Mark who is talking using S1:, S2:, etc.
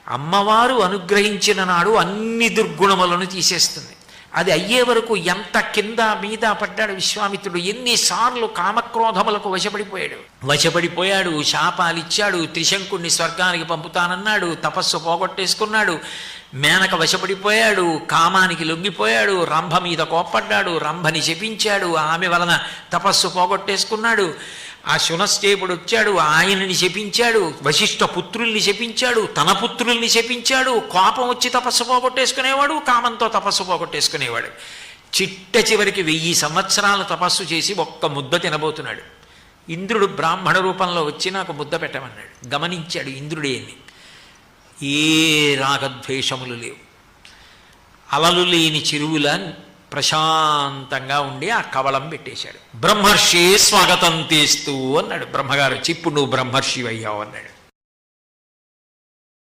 S1: అమ్మవారు అనుగ్రహించిన నాడు అన్ని దుర్గుణములను తీసేస్తుంది. అది అయ్యే వరకు ఎంత కింద మీద పడ్డాడు విశ్వామిత్రుడు, ఎన్నిసార్లు కామక్రోధములకు వశపడిపోయాడు, శాపాలిచ్చాడు, త్రిశంకుణ్ణి స్వర్గానికి పంపుతానన్నాడు, తపస్సు పోగొట్టేసుకున్నాడు, మేనక వశపడిపోయాడు, కామానికి లొంగిపోయాడు, రంభ మీద కోప్పడ్డాడు, రంభని శపించాడు, ఆమె వలన తపస్సు పోగొట్టేసుకున్నాడు. ఆ శునశ్చేపుడు వచ్చాడు, ఆయనని శపించాడు, వశిష్ఠ పుత్రుల్ని శపించాడు, తన పుత్రుల్ని శపించాడు, కోపం వచ్చి తపస్సు పోగొట్టేసుకునేవాడు, కామంతో తపస్సు పోగొట్టేసుకునేవాడు. చిట్ట చివరికి 1000 సంవత్సరాలు తపస్సు చేసి ఒక్క ముద్ద తినబోతున్నాడు. ఇంద్రుడు బ్రాహ్మణ రూపంలో వచ్చి నాకు ముద్ద పెట్టమన్నాడు. గమనించాడు ఇంద్రుడేని, ఏ రాగద్వేషములు లేవు, అలలు లేని చెరువుల ప్రశాంతంగా ఉండి ఆ కవళం పెట్టేశాడు. బ్రహ్మర్షి స్వాగతం తీస్తూ అన్నాడు. బ్రహ్మగారు వచ్చి ఇప్పుడు నువ్వు బ్రహ్మర్షి అయ్యావు అన్నాడు.